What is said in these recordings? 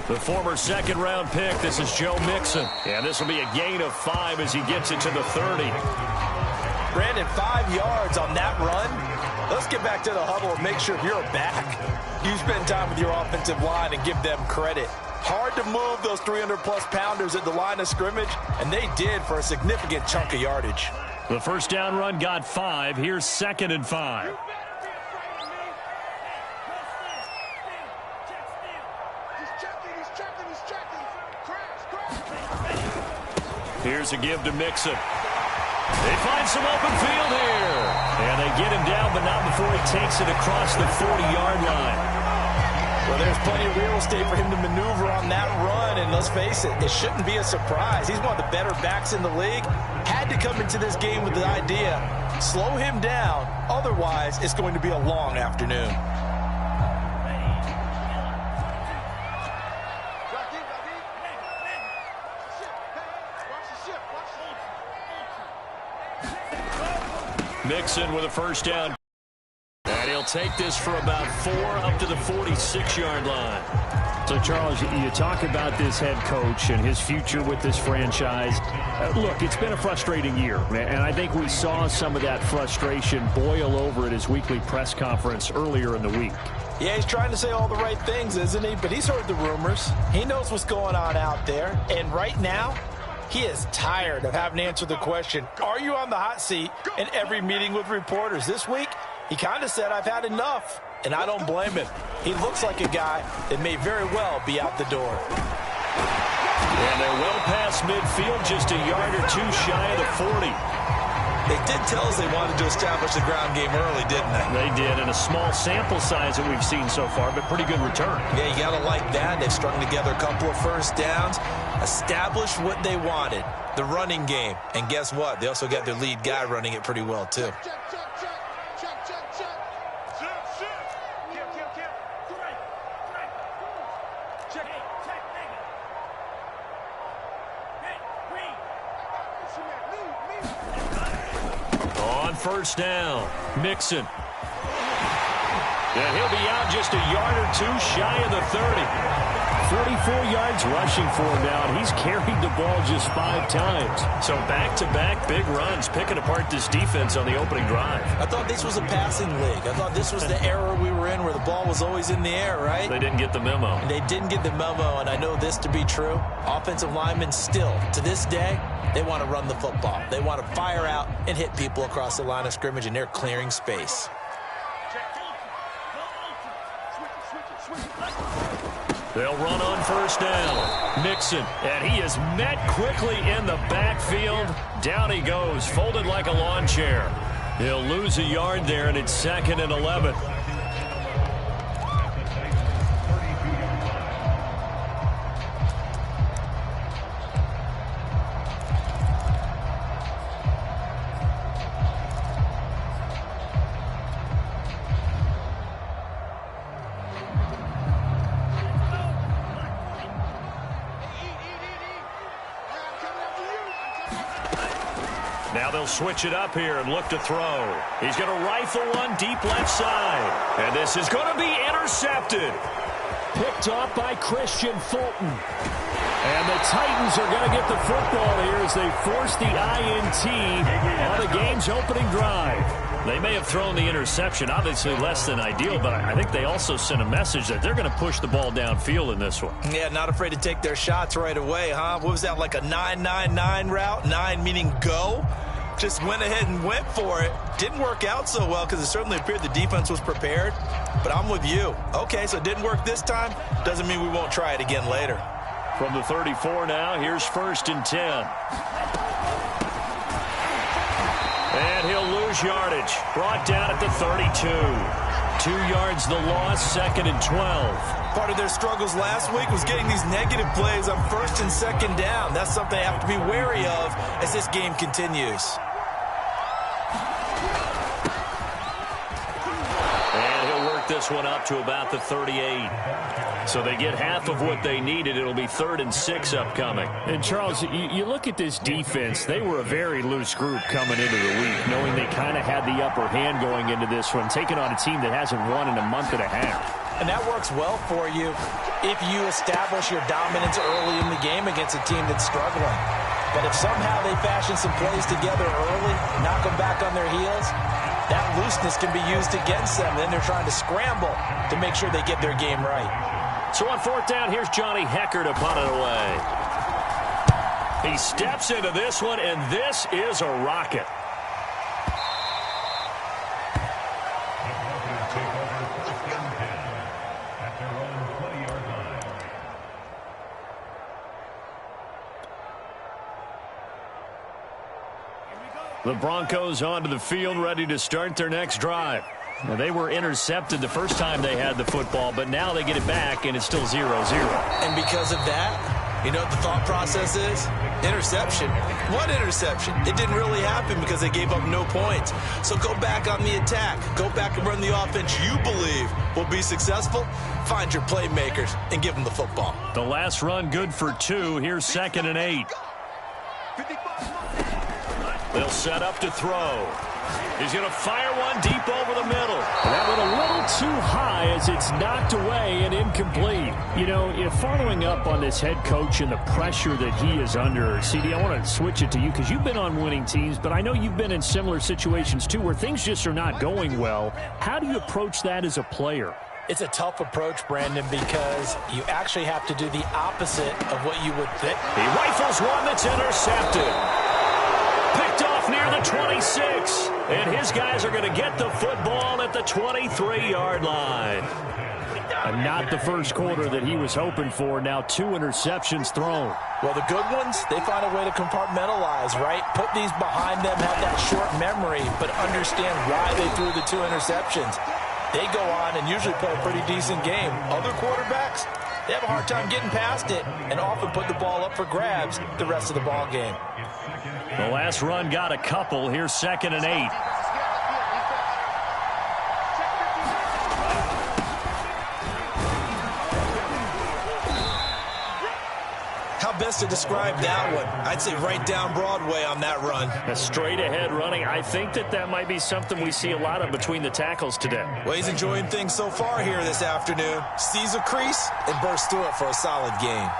The former second-round pick, this is Joe Mixon. And this will be a gain of 5 as he gets it to the 30. Brandon, 5 yards on that run. Let's get back to the huddle and make sure you're back. You spend time with your offensive line and give them credit. Hard to move those 300-plus pounders at the line of scrimmage, and they did for a significant chunk of yardage. The first down run got 5. Here's 2nd and 5. Here's a give to Mixon. They find some open field here. And they get him down, but not before he takes it across the 40-yard line. Well, there's plenty of real estate for him to maneuver on that run, and let's face it, it shouldn't be a surprise. He's one of the better backs in the league. Had to come into this game with the idea, slow him down, otherwise it's going to be a long afternoon. Mixon with a first down. And he'll take this for about 4 up to the 46-yard line. So, Charles, you talk about this head coach and his future with this franchise. Look, it's been a frustrating year, and I think we saw some of that frustration boil over at his weekly press conference earlier in the week. Yeah, he's trying to say all the right things, isn't he? But he's heard the rumors. He knows what's going on out there. And right now, he is tired of having to answer the question, are you on the hot seat in every meeting with reporters? This week, he kind of said, I've had enough, and I don't blame him. He looks like a guy that may very well be out the door. And they're well past midfield, just a yard or 2 shy of the 40. They did tell us they wanted to establish the ground game early, didn't they? They did, and a small sample size that we've seen so far, but pretty good return. Yeah, you got to like that. They've strung together a couple of first downs, established what they wanted, the running game. And guess what? They also got their lead guy running it pretty well, too. First down, Mixon. And he'll be out just a yard or 2 shy of the 30. 44 yards rushing for him now, and he's carried the ball just 5 times. So back-to-back big runs, picking apart this defense on the opening drive. I thought this was a passing league. I thought this was the era we were in where the ball was always in the air, right? They didn't get the memo. And they didn't get the memo, and I know this to be true. Offensive linemen still, to this day, they want to run the football. They want to fire out and hit people across the line of scrimmage, and they're clearing space. They'll run on first down. Mixon, and he is met quickly in the backfield. Down he goes, folded like a lawn chair. He'll lose a yard there, and it's 2nd and 11. Now they'll switch it up here and look to throw. He's going to rifle one deep left side. And this is going to be intercepted. Picked off by Christian Fulton. And the Titans are going to get the football here as they force the INT on the game's opening drive. They may have thrown the interception, obviously less than ideal, but I think they also sent a message that they're going to push the ball downfield in this one. Yeah, not afraid to take their shots right away, huh? What was that, like a 9-9-9 route? 9 meaning go? Just went ahead and went for it. Didn't work out so well because it certainly appeared the defense was prepared. But I'm with you. Okay, so it didn't work this time. Doesn't mean we won't try it again later. From the 34 now, here's 1st and 10. And he'll lose yardage. Brought down at the 32. 2 yards the loss, 2nd and 12. Part of their struggles last week was getting these negative plays on 1st and 2nd down. That's something they have to be wary of as this game continues. And he'll work this one up to about the 38. So they get half of what they needed. It'll be 3rd and 6 upcoming. And, Charles, you look at this defense. They were a very loose group coming into the week, knowing they kind of had the upper hand going into this one, taking on a team that hasn't won in a month and a half. And that works well for you if you establish your dominance early in the game against a team that's struggling. But if somehow they fashion some plays together early, knock them back on their heels, that looseness can be used against them. Then they're trying to scramble to make sure they get their game right. So on fourth down, here's Johnny Hekker to punt it away. He steps into this one, and this is a rocket. The Broncos onto the field, ready to start their next drive. Now, they were intercepted the first time they had the football, but now they get it back, and it's still 0-0. And because of that, you know what the thought process is? Interception. What interception? It didn't really happen because they gave up no points. So go back on the attack. Go back and run the offense you believe will be successful. Find your playmakers and give them the football. The last run good for 2. Here's 2nd and 8. They'll set up to throw. He's going to fire one deep over the middle. That went a little too high as it's knocked away and incomplete. You know, following up on this head coach and the pressure that he is under, CD, I want to switch it to you because you've been on winning teams, but I know you've been in similar situations too where things just are not going well. How do you approach that as a player? It's a tough approach, Brandon, because you actually have to do the opposite of what you would think. He rifles one that's intercepted. Picked off near the 26. And his guys are going to get the football at the 23-yard line. And not the first quarter that he was hoping for. Now 2 interceptions thrown. Well, the good ones, they find a way to compartmentalize, right? Put these behind them, have that short memory, but understand why they threw the 2 interceptions. They go on and usually play a pretty decent game. Other quarterbacks, they have a hard time getting past it and often put the ball up for grabs the rest of the ball game. The last run got a couple. Here's 2nd and 8. How best to describe that one? I'd say right down Broadway on that run. A straight ahead running. I think that might be something we see a lot of between the tackles today. Well, he's enjoying things so far here this afternoon. Sees a crease and bursts through it for a solid gain.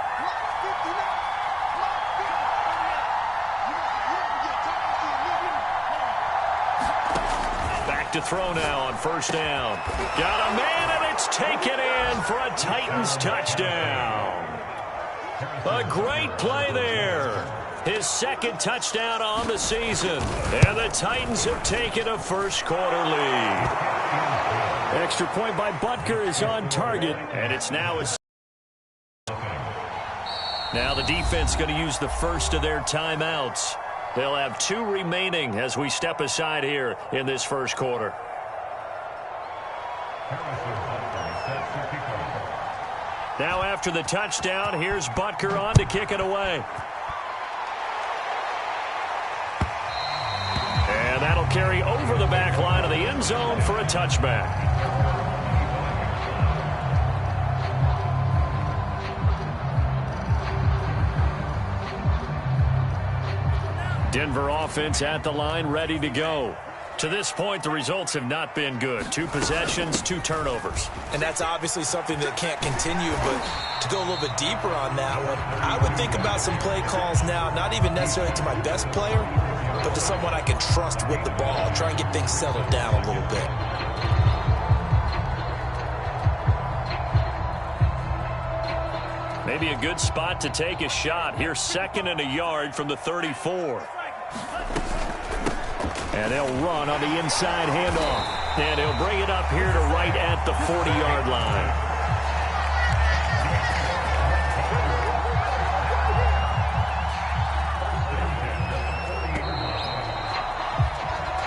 To throw now on first down. Got a man, and it's taken in for a Titans touchdown. A great play there. His 2nd touchdown on the season. And the Titans have taken a first-quarter lead. Extra point by Butker is on target. And it's now the defense going to use the first of their timeouts. They'll have 2 remaining as we step aside here in this first quarter. Now after the touchdown, here's Butker on to kick it away. And that'll carry over the back line of the end zone for a touchback. Denver offense at the line, ready to go. To this point, the results have not been good. 2 possessions, 2 turnovers. And that's obviously something that can't continue, but to go a little bit deeper on that one, I would think about some play calls now, not even necessarily to my best player, but to someone I can trust with the ball. Try and get things settled down a little bit. Maybe a good spot to take a shot. Here's 2nd and a yard from the 34. And they'll run on the inside handoff. And he'll bring it up here to right at the 40-yard line.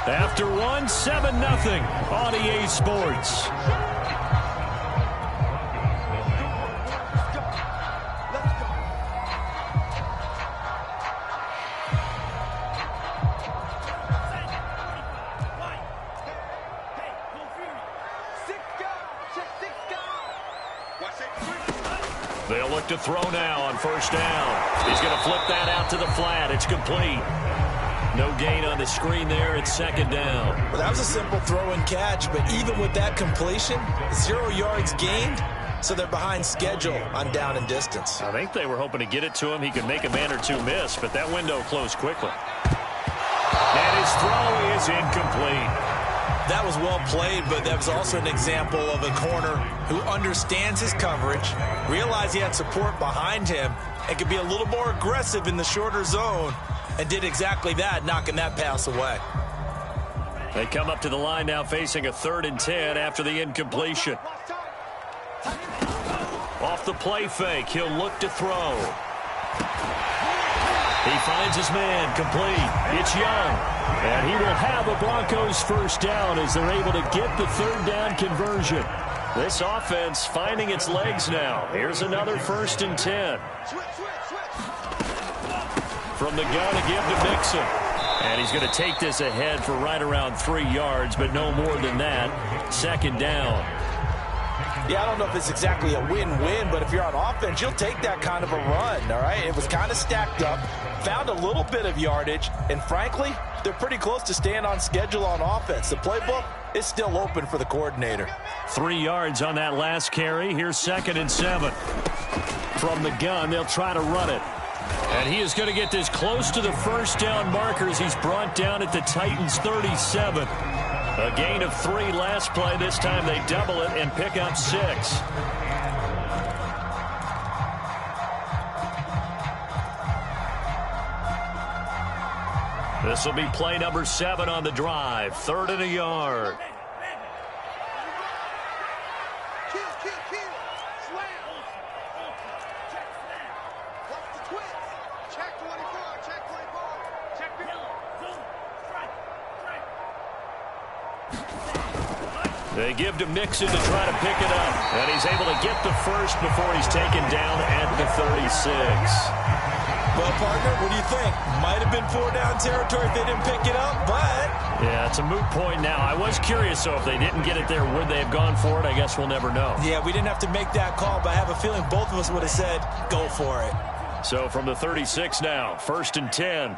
After 1, 7-0 on EA Sports. They'll look to throw now on first down. He's going to flip that out to the flat. It's complete. No gain on the screen there. It's second down. Well, that was a simple throw and catch, but even with that completion, 0 yards gained, so they're behind schedule on down and distance. I think they were hoping to get it to him. He could make a man or two miss, but that window closed quickly. And his throw is incomplete. That was well played, but that was also an example of a corner who understands his coverage, realized he had support behind him, and could be a little more aggressive in the shorter zone, and did exactly that, knocking that pass away. They come up to the line now facing a 3rd and 10 after the incompletion. Off the play fake, he'll look to throw. He finds his man, complete. It's Young. And he will have a Broncos first down as they're able to get the 3rd down conversion. This offense finding its legs now. Here's another 1st and 10. From the gun to give to Mixon. And he's going to take this ahead for right around 3 yards, but no more than that. 2nd down. Yeah, I don't know if it's exactly a win-win, but if you're on offense, you'll take that kind of a run, all right? It was kind of stacked up, found a little bit of yardage, and frankly, they're pretty close to staying on schedule on offense. The playbook is still open for the coordinator. 3 yards on that last carry. Here's 2nd and 7. From the gun, they'll try to run it. And he is going to get this close to the first down markers. He's brought down at the Titans' 37. A gain of 3 last play. This time they double it and pick up 6. This will be play number 7 on the drive. 3rd and a yard. They give to Mixon to try to pick it up. And he's able to get the first before he's taken down at the 36. Well, partner, what do you think? Might have been 4-down territory if they didn't pick it up, but... Yeah, it's a moot point now. I was curious, so if they didn't get it there, would they have gone for it? I guess we'll never know. Yeah, we didn't have to make that call, but I have a feeling both of us would have said, go for it. So from the 36 now, 1st and 10.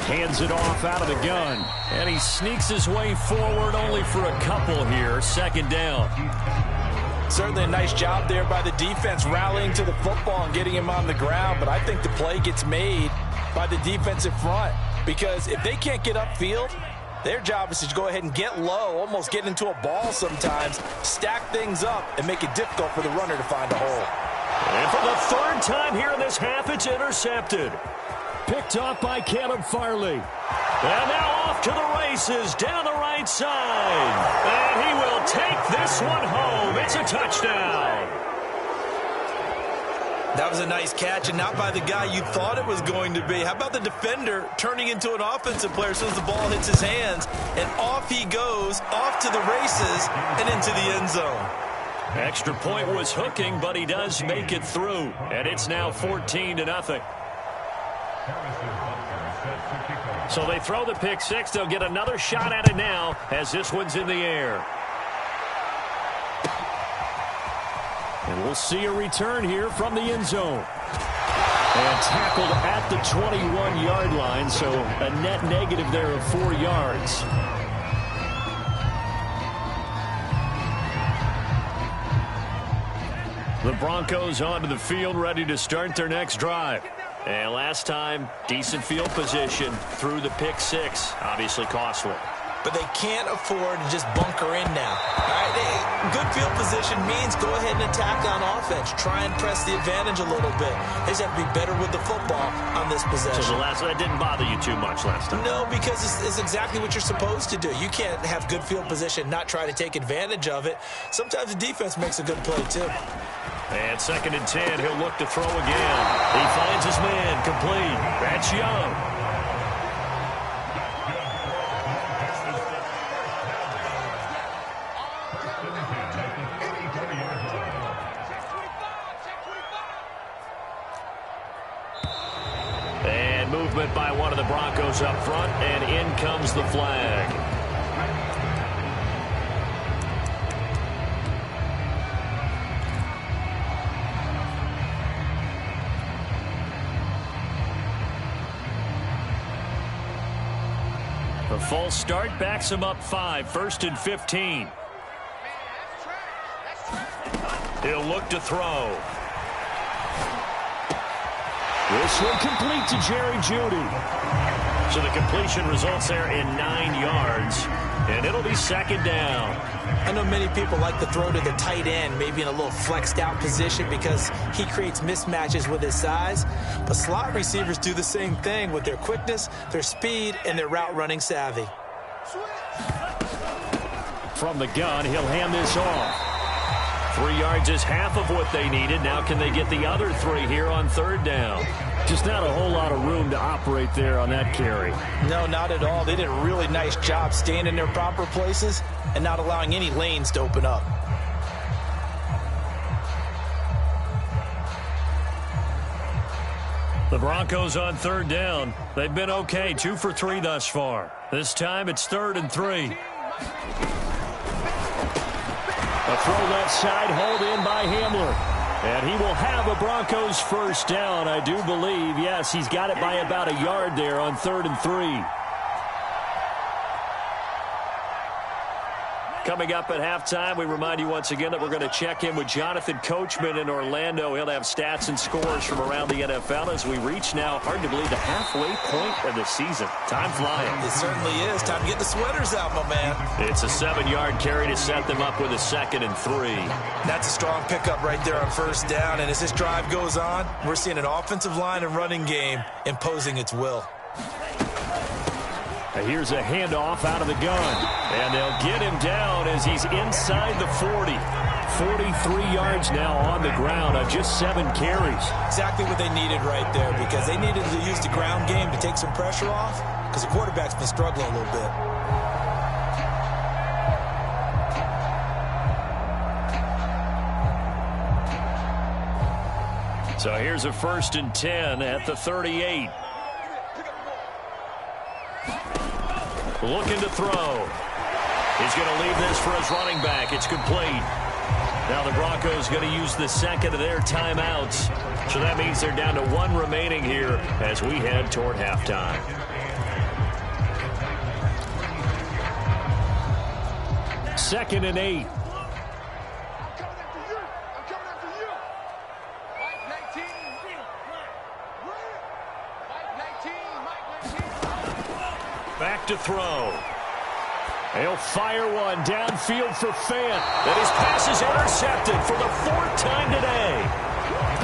Hands it off out of the gun. And he sneaks his way forward only for a couple here. 2nd down. Certainly a nice job there by the defense rallying to the football and getting him on the ground. But I think the play gets made by the defensive front. Because if they can't get upfield, their job is to go ahead and get low, almost get into a ball sometimes, stack things up, and make it difficult for the runner to find a hole. And for the 3rd time here in this half, it's intercepted. Picked off by Caleb Farley. And now off to the races down the right side. And he will take this one home. It's a touchdown. That was a nice catch, and not by the guy you thought it was going to be. How about the defender turning into an offensive player as soon as the ball hits his hands, and off he goes, off to the races, and into the end zone. Extra point was hooking, but he does make it through. And it's now 14-0. So they throw the pick 6. They'll get another shot at it now as this one's in the air. And we'll see a return here from the end zone. And tackled at the 21-yard line, so a net negative there of 4 yards. The Broncos onto the field, ready to start their next drive. And last time, decent field position through the pick 6. Obviously costly. But they can't afford to just bunker in now. All right, good field position means go ahead and attack on offense. Try and press the advantage a little bit. They just have to be better with the football on this possession. So that didn't bother you too much last time? No, because it's exactly what you're supposed to do. You can't have good field position, not try to take advantage of it. Sometimes the defense makes a good play, too. And 2nd and 10, he'll look to throw again. He finds his man, complete. That's Young. And movement by one of the Broncos up front, and in comes the flag. The false start backs him up 5, 1st and 15. He'll look to throw. This one complete to Jerry Jeudy. So the completion results there in 9 yards, and it'll be 2nd down. I know many people like to throw to the tight end, maybe in a little flexed out position because he creates mismatches with his size. But slot receivers do the same thing with their quickness, their speed, and their route running savvy. From the gun, he'll hand this off. 3 yards is half of what they needed. Now can they get the other 3 here on 3rd down? Just not a whole lot of room to operate there on that carry. No, not at all. They did a really nice job staying in their proper places and not allowing any lanes to open up. The Broncos on 3rd down. They've been okay, 2 for 3 thus far. This time it's 3rd and 3. A throw left side, hauled in by Hamler. And he will have a Broncos 1st down, I do believe. Yes, he's got it by about a yard there on 3rd and 3. Coming up at halftime, we remind you once again that we're going to check in with Jonathan Coachman in Orlando. He'll have stats and scores from around the NFL as we reach now, hard to believe, the halfway point of the season. Time flying. It certainly is. Time to get the sweaters out, my man. It's a 7-yard carry to set them up with a 2nd and 3. That's a strong pickup right there on 1st down. And as this drive goes on, we're seeing an offensive line and running game imposing its will. Here's a handoff out of the gun. And they'll get him down as he's inside the 40. 43 yards now on the ground on just 7 carries. Exactly what they needed right there because they needed to use the ground game to take some pressure off because the quarterback's been struggling a little bit. So here's a 1st and 10 at the 38. Looking to throw. He's going to leave this for his running back. It's complete. Now the Broncos going to use the 2nd of their timeouts. So that means they're down to 1 remaining here as we head toward halftime. Second and 8. Back to throw. He'll fire one downfield for Fant. And his pass is intercepted for the 4th time today.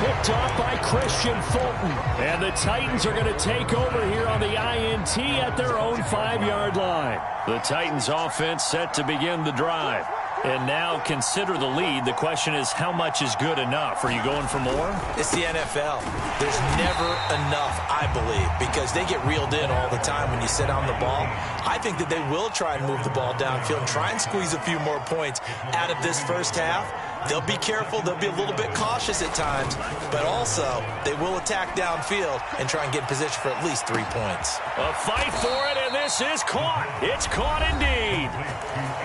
Picked off by Christian Fulton. And the Titans are going to take over here on the INT at their own 5-yard line. The Titans offense set to begin the drive. And now consider the lead. The question is, how much is good enough? Are you going for more? It's the NFL. There's never enough, I believe, because they get reeled in all the time when you sit on the ball. I think that they will try and move the ball downfield and try and squeeze a few more points out of this first half. They'll be careful. They'll be a little bit cautious at times, but also they will attack downfield and try and get in position for at least 3 points. A fight for it, and this is caught. It's caught indeed.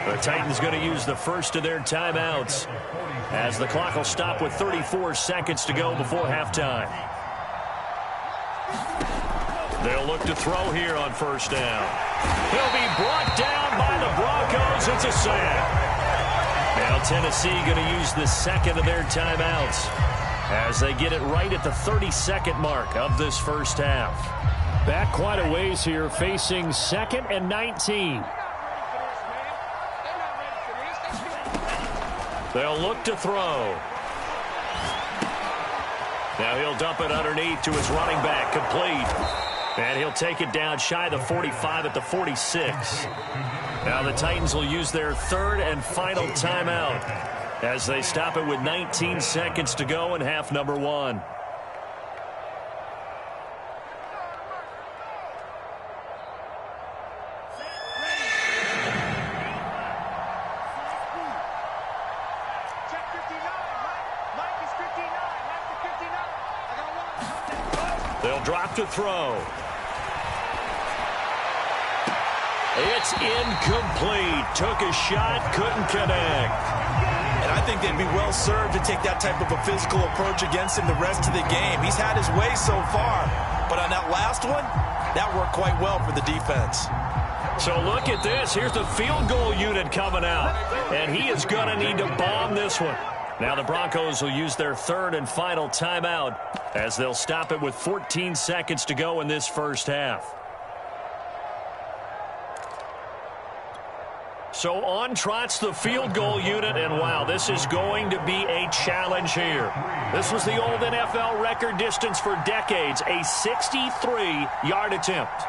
The Titans going to use the 1st of their timeouts as the clock will stop with 34 seconds to go before halftime. They'll look to throw here on 1st down. He'll be brought down by the Broncos. It's a sack. Now Tennessee going to use the 2nd of their timeouts as they get it right at the 32nd mark of this first half. Back quite a ways here, facing 2nd and 19. They'll look to throw. Now he'll dump it underneath to his running back, complete. And he'll take it down shy of the 45 at the 46. Now the Titans will use their 3rd and final timeout as they stop it with 19 seconds to go in half number 1. They'll drop to throw. It's incomplete. Took a shot, couldn't connect. And I think they'd be well served to take that type of a physical approach against him the rest of the game. He's had his way so far, but on that last one, that worked quite well for the defense. So look at this. Here's the field goal unit coming out. And he is going to need to bomb this one. Now the Broncos will use their third and final timeout as they'll stop it with 14 seconds to go in this first half. So on trots the field goal unit, and wow, this is going to be a challenge here. This was the old NFL record distance for decades, a 63-yard attempt.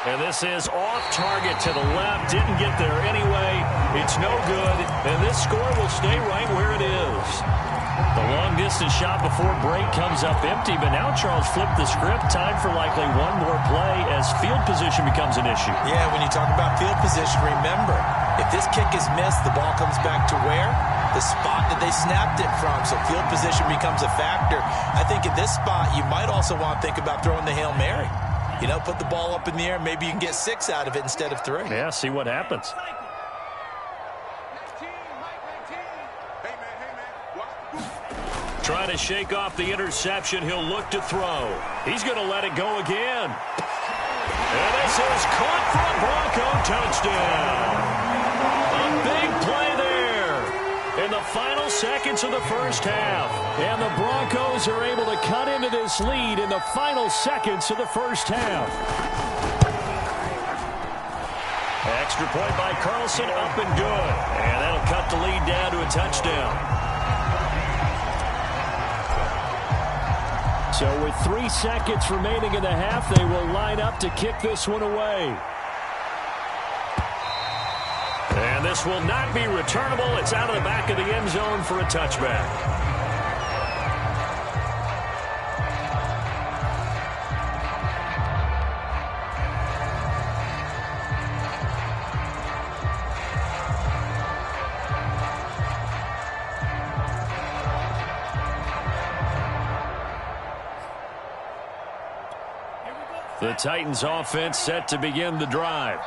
And this is off target to the left. Didn't get there anyway. It's no good. And this score will stay right where it is. The long-distance shot before break comes up empty. But now Charles flipped the script. Time for likely one more play as field position becomes an issue. Yeah, when you talk about field position, remember, if this kick is missed, the ball comes back to where? The spot that they snapped it from. So field position becomes a factor. I think in this spot, you might also want to think about throwing the Hail Mary. You know, put the ball up in the air. Maybe you can get 6 out of it instead of 3. Yeah, see what happens. Trying to shake off the interception. He'll look to throw. He's going to let it go again. And this is caught for a Bronco touchdown. A big play there in the final seconds of the first half. And the Broncos are able to cut into this lead in the final seconds of the first half. Extra point by Carlson, up and good. And that'll cut the lead down to a touchdown. So with 3 seconds remaining in the half, they will line up to kick this one away. And this will not be returnable. It's out of the back of the end zone for a touchback. The Titans offense set to begin the drive.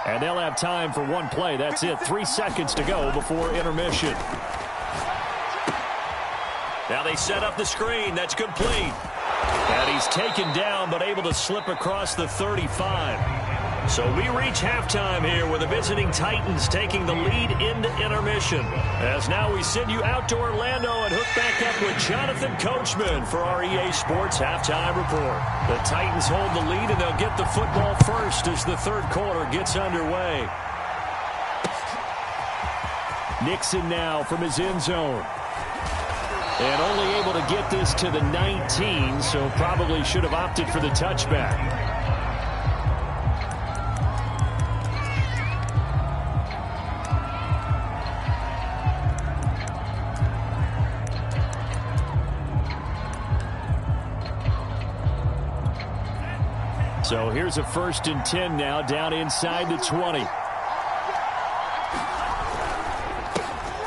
And they'll have time for one play. That's it. 3 seconds to go before intermission. Now they set up the screen. That's complete. And he's taken down but able to slip across the 35. So we reach halftime here with the visiting Titans taking the lead into intermission. As now we send you out to Orlando and hook back up with Jonathan Coachman for our EA Sports Halftime Report. The Titans hold the lead and they'll get the football first as the third quarter gets underway. Nixon now from his end zone. And only able to get this to the 19, so probably should have opted for the touchback. So here's a 1st and 10 now down inside the 20.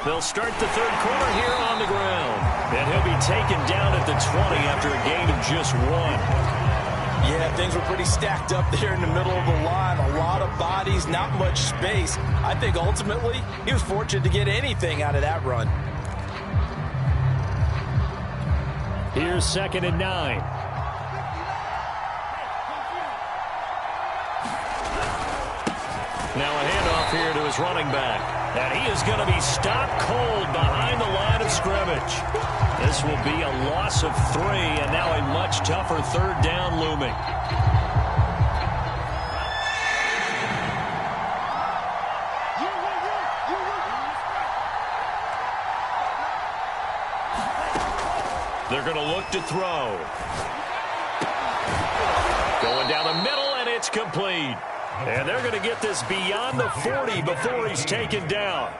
They'll start the third quarter here on the ground. And he'll be taken down at the 20 after a gain of just 1. Yeah, things were pretty stacked up there in the middle of the line. A lot of bodies, not much space. I think ultimately he was fortunate to get anything out of that run. Here's 2nd and 9. Now a handoff here to his running back. And he is going to be stopped cold behind the line of scrimmage. This will be a loss of 3, and now a much tougher third down looming. They're going to look to throw. Going down the middle, and it's complete. And they're going to get this beyond the 40 before he's taken down.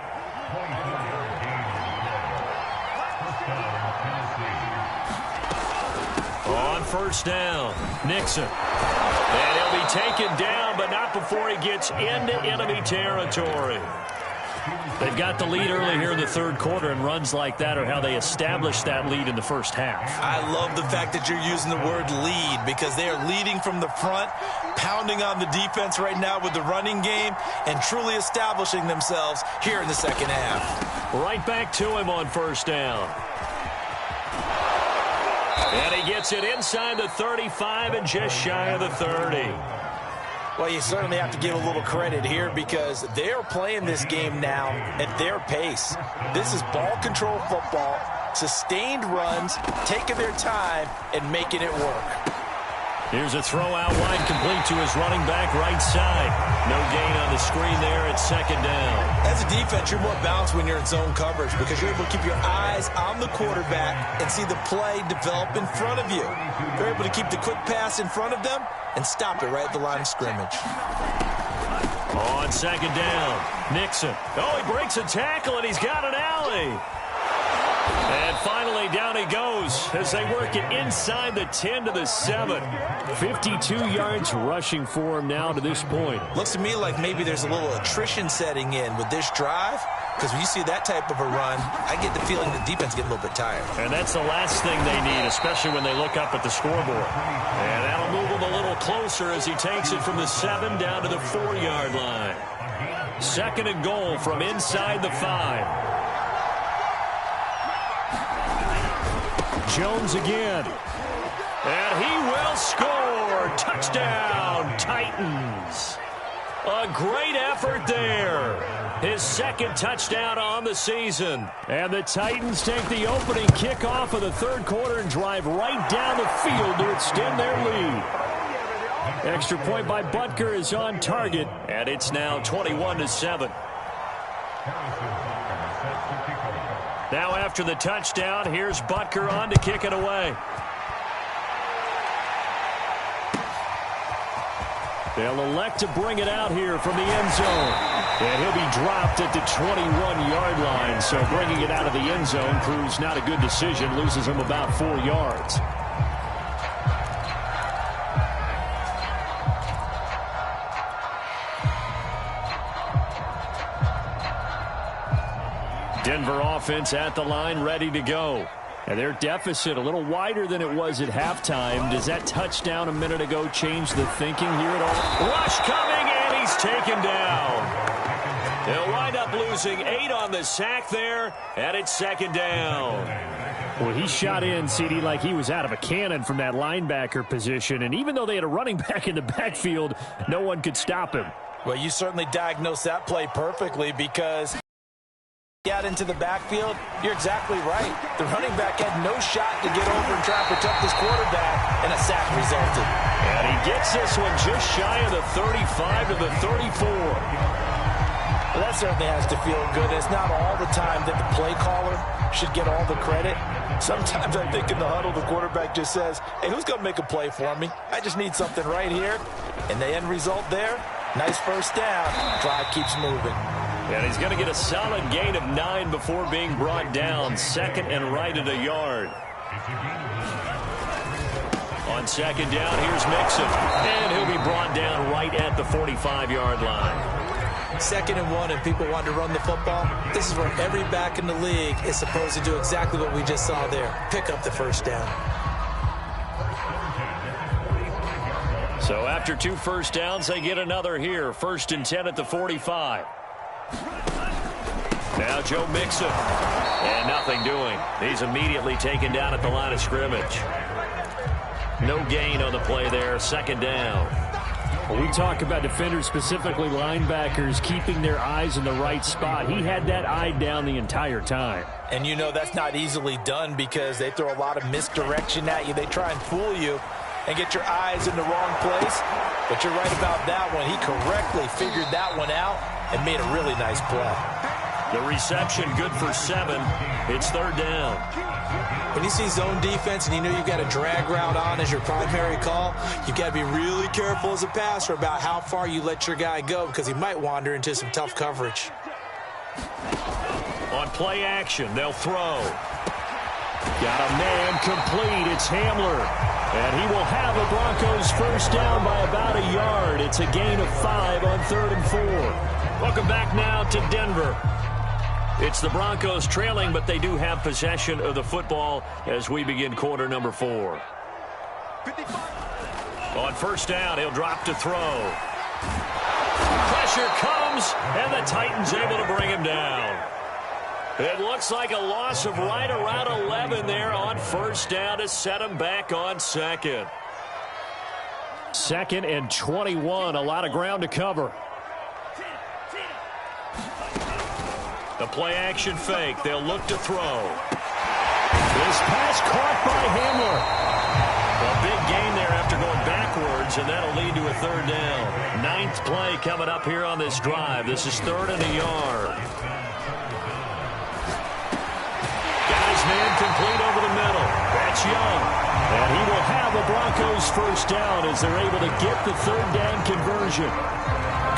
On 1st down, Nixon. And he'll be taken down, but not before he gets into enemy territory. They've got the lead early here in the third quarter, and runs like that are how they established that lead in the first half. I love the fact that you're using the word lead because they are leading from the front, pounding on the defense right now with the running game, and truly establishing themselves here in the second half. Right back to him on 1st down. And he gets it inside the 35 and just shy of the 30. Well, you certainly have to give a little credit here because they're playing this game now at their pace. This is ball control football, sustained runs, taking their time and making it work. Here's a throw out wide, complete to his running back right side. No gain on the screen there at second down. As a defense, you're more balanced when you're in zone coverage because you're able to keep your eyes on the quarterback and see the play develop in front of you. You're able to keep the quick pass in front of them and stop it right at the line of scrimmage. On second down, Nixon. Oh, he breaks a tackle, and he's got an alley. And finally, down he goes as they work it inside the 10 to the 7. 52 yards rushing for him now to this point. Looks to me like maybe there's a little attrition setting in with this drive because when you see that type of a run, I get the feeling the defense get a little bit tired. And that's the last thing they need, especially when they look up at the scoreboard. And that'll move him a little closer as he takes it from the 7 down to the 4-yard line. Second and goal from inside the 5. Jones again. And he will score. Touchdown, Titans. A great effort there. His second touchdown on the season. And the Titans take the opening kickoff of the third quarter and drive right down the field to extend their lead. Extra point by Butker is on target. And it's now 21-7. Now after the touchdown, here's Butker on to kick it away. They'll elect to bring it out here from the end zone. And he'll be dropped at the 21-yard line. So bringing it out of the end zone proves not a good decision. Loses him about 4 yards. Denver offense at the line, ready to go. And their deficit a little wider than it was at halftime. Does that touchdown a minute ago change the thinking here at all? Rush coming, and he's taken down. They'll wind up losing 8 on the sack there, and it's second down. Well, he shot in, CD, like he was out of a cannon from that linebacker position. And even though they had a running back in the backfield, no one could stop him. Well, you certainly diagnosed that play perfectly because out into the backfield, you're exactly right. The running back had no shot to get over and try to protect his quarterback, and a sack resulted. And he gets this one just shy of the 35 to the 34. Well, that certainly has to feel good. It's not all the time that the play caller should get all the credit. Sometimes I think in the huddle, the quarterback just says, hey, who's going to make a play for me? I just need something right here. And the end result there, nice first down. Drive keeps moving. And he's going to get a solid gain of 9 before being brought down. Second and right at a yard. On second down, here's Mixon. And he'll be brought down right at the 45-yard line. Second and 1, and people want to run the football. This is where every back in the league is supposed to do exactly what we just saw there. Pick up the first down. So after 2 first downs, they get another here. First and 10 at the 45. Now Joe Mixon. And nothing doing. He's immediately taken down at the line of scrimmage. No gain on the play there. Second down. When we talk about defenders, specifically linebackers, keeping their eyes in the right spot, he had that eye down the entire time. And you know that's not easily done because they throw a lot of misdirection at you. They try and fool you and get your eyes in the wrong place. But you're right about that one. He correctly figured that one out and made a really nice play. The reception good for 7. It's third down. When you see zone defense and you know you've got a drag route on as your primary call, you've got to be really careful as a passer about how far you let your guy go because he might wander into some tough coverage. On play action, they'll throw. Got a man complete. It's Hamler. And he will have the Broncos first down by about a yard. It's a gain of 5 on 3rd and 4. Welcome back now to Denver. It's the Broncos trailing, but they do have possession of the football as we begin quarter number 4. On first down, he'll drop to throw. Pressure comes, and the Titans able to bring him down. It looks like a loss of right around 11 there on first down to set him back on second. 2nd and 21, a lot of ground to cover. The play action fake. They'll look to throw. This pass caught by Hamler. A big gain there after going backwards, and that'll lead to a 3rd down. 9th play coming up here on this drive. This is 3rd and a yard. Man complete over the middle. That's Young. And he will have the Broncos first down as they're able to get the 3rd down conversion.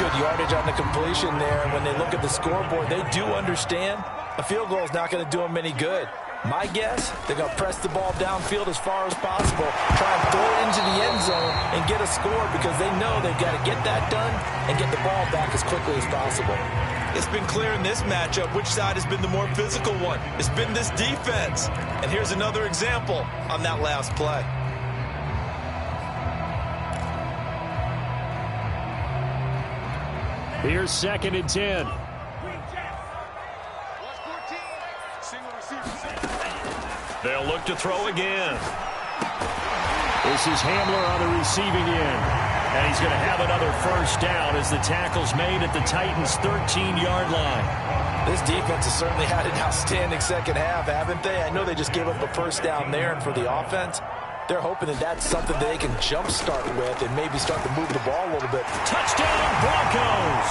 Good yardage on the completion there. When they look at the scoreboard, they do understand a field goal is not going to do them any good. My guess, they're going to press the ball downfield as far as possible, try and throw it into the end zone and get a score because they know they've got to get that done and get the ball back as quickly as possible. It's been clear in this matchup which side has been the more physical one. It's been this defense. And here's another example on that last play. Here's 2nd and 10. They'll look to throw again. This is Hamler on the receiving end. And he's going to have another first down as the tackle's made at the Titans' 13-yard line. This defense has certainly had an outstanding second half, haven't they? I know they just gave up a first down there, and for the offense, they're hoping that that's something that they can jumpstart with and maybe start to move the ball a little bit. Touchdown, Broncos!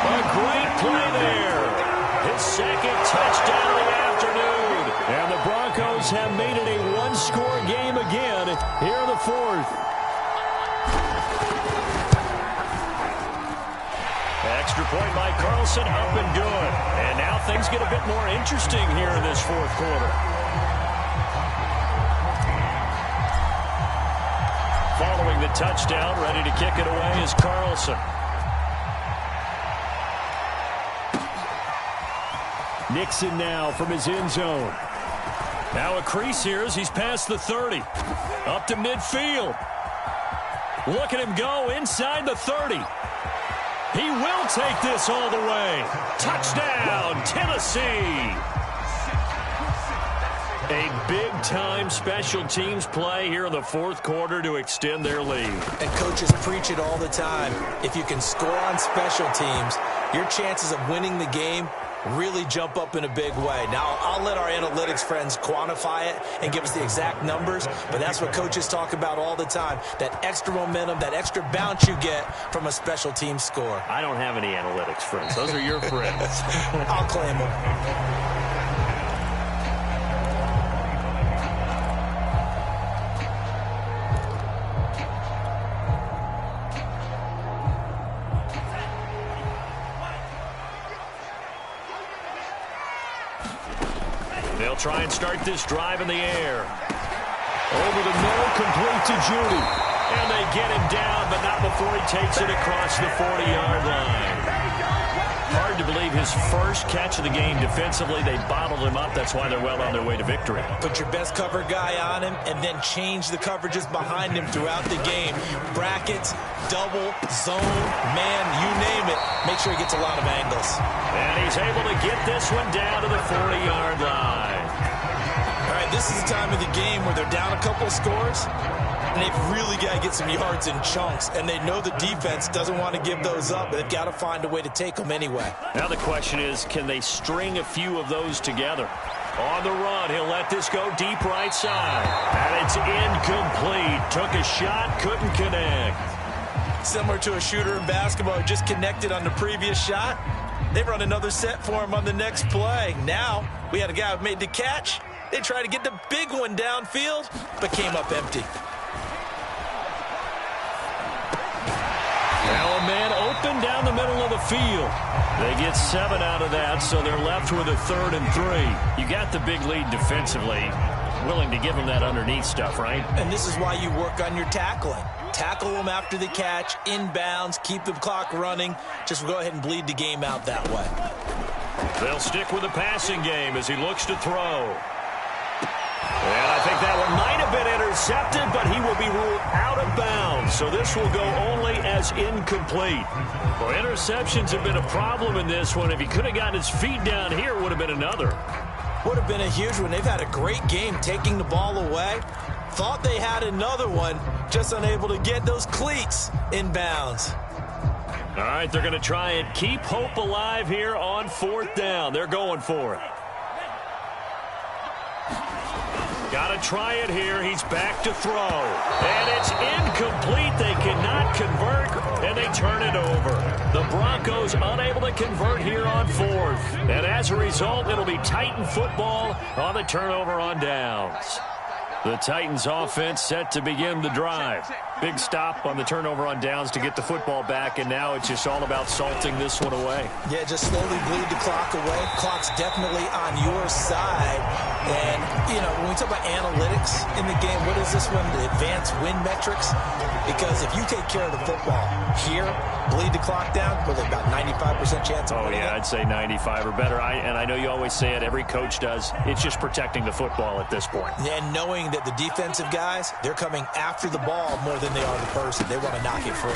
A great play there. His 2nd touchdown of the afternoon. And the Broncos have made it a one-score game again here in the 4th. Extra point by Carlson, up and good. And now things get a bit more interesting here in this 4th quarter. Following the touchdown, ready to kick it away is Carlson. Nixon now from his end zone. Now a crease here as he's past the 30. Up to midfield. Look at him go inside the 30. He will take this all the way. Touchdown, Tennessee. A big-time special teams play here in the 4th quarter to extend their lead. And coaches preach it all the time. If you can score on special teams, your chances of winning the game really jump up in a big way. Now, I'll let our analytics friends quantify it and give us the exact numbers, but that's what coaches talk about all the time, that extra momentum, that extra bounce you get from a special team score. I don't have any analytics friends. Those are your friends. I'll claim them. They'll try and start this drive in the air. Over the middle, complete to Judy. And they get him down, but not before he takes it across the 40-yard line. Hard to believe his first catch of the game defensively. They bottled him up. That's why they're well on their way to victory. Put your best cover guy on him and then change the coverages behind him throughout the game. Brackets, double, zone, man, you name it. Make sure he gets a lot of angles. And he's able to get this one down to the 40-yard line. All right, this is the time of the game where they're down a couple of scores, and they've really got to get some yards in chunks, and they know the defense doesn't want to give those up, but they've got to find a way to take them anyway. Now the question is, can they string a few of those together? On the run, he'll let this go deep right side. And it's incomplete. Took a shot, couldn't connect. Similar to a shooter in basketball who just connected on the previous shot. They run another set for him on the next play. Now, we had a guy who made the catch. They tried to get the big one downfield, but came up empty. Now a man open down the middle of the field. They get 7 out of that, so they're left with a 3rd and 3. You got the big lead defensively. Willing to give them that underneath stuff, right? And this is why you work on your tackling. Tackle them after the catch, inbounds, keep the clock running. Just go ahead and bleed the game out that way. They'll stick with the passing game as he looks to throw. And I think that one might have been intercepted, but he will be ruled out of bounds. so this will go only as incomplete. Well, interceptions have been a problem in this one. If he could have gotten his feet down here, it would have been another. Would have been a huge one. They've had a great game taking the ball away. Thought they had another one, just unable to get those cleats in bounds. All right, they're going to try and keep hope alive here on 4th down. They're going for it. Got to try it here. He's back to throw. And it's incomplete. They cannot convert, and they turn it over. The Broncos unable to convert here on 4th. And as a result, it'll be Titan football on the turnover on downs. The Titans offense set to begin the drive. Big stop on the turnover on downs to get the football back, and now it's just all about salting this one away. Yeah, just slowly bleed the clock away. Clock's definitely on your side. And, you know, when we talk about analytics in the game, what is this one? The advanced win metrics? Because if you take care of the football here, bleed the clock down, with about 95% chance of winning. Oh, yeah, I'd say 95 or better. And I know you always say it, every coach does. It's just protecting the football at this point. And knowing that the defensive guys, they're coming after the ball more than they are the person. They want to knock it free.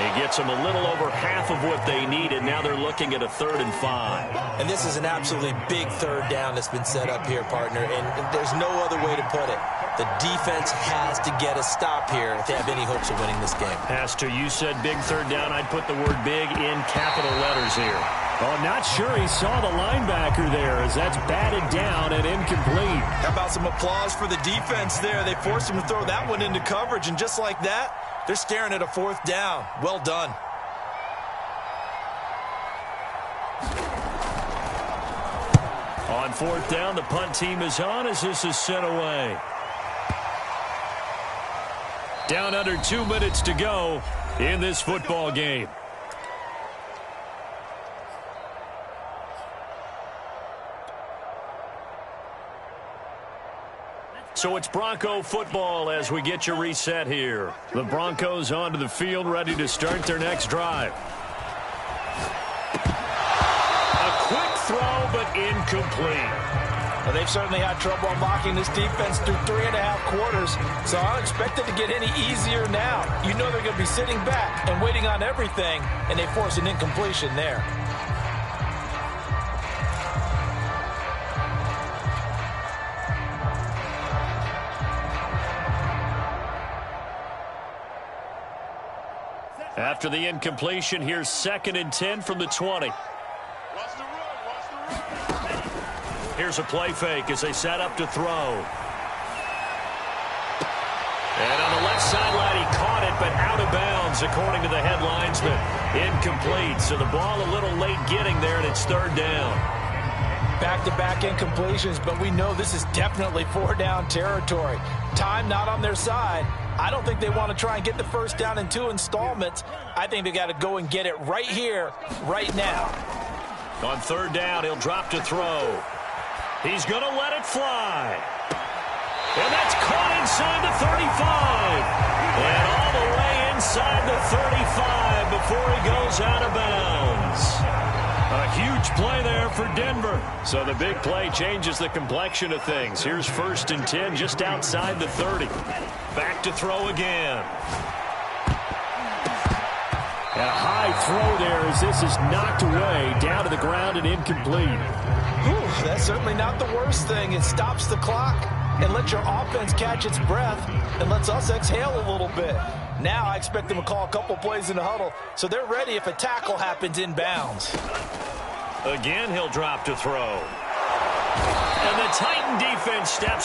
He gets them a little over half of what they needed. Now they're looking at a 3rd and 5. And this is an absolutely big 3rd down that's been set up here, partner. And there's no other way to put it. The defense has to get a stop here if they have any hopes of winning this game. Has to. You said big 3rd down. I'd put the word big in capital letters here. Oh, not sure he saw the linebacker there as that's batted down and incomplete. How about some applause for the defense there? They forced him to throw that one into coverage, and just like that, they're staring at a 4th down. Well done. On 4th down, the punt team is on as this is sent away. Down under 2 minutes to go in this football game. So it's Bronco football as we get you reset here. The Broncos onto the field, ready to start their next drive. A quick throw, but incomplete. Well, they've certainly had trouble unlocking this defense through 3.5 quarters, so I don't expect it to get any easier now. You know they're going to be sitting back and waiting on everything, and they force an incompletion there. After the incompletion, here's 2nd and 10 from the 20. Here's a play fake as they set up to throw. And on the left sideline, he caught it, but out of bounds, according to the head linesman. Incomplete, so the ball a little late getting there, and it's 3rd down. Back-to-back incompletions, but we know this is definitely 4-down territory. Time not on their side. I don't think they want to try and get the 1st down in 2 installments. I think they got to go and get it right here, right now. On 3rd down, he'll drop to throw. He's going to let it fly. And that's caught inside the 35. And all the way inside the 35 before he goes out of bounds. A huge play there for Denver. So the big play changes the complexion of things. Here's 1st and 10 just outside the 30. Back to throw again. And a high throw there as this is knocked away, down to the ground and incomplete. Whew, that's certainly not the worst thing. It stops the clock and lets your offense catch its breath and lets us exhale a little bit. Now I expect them to call a couple plays in the huddle, so they're ready if a tackle happens in bounds. Again, he'll drop to throw. And the Titan defense steps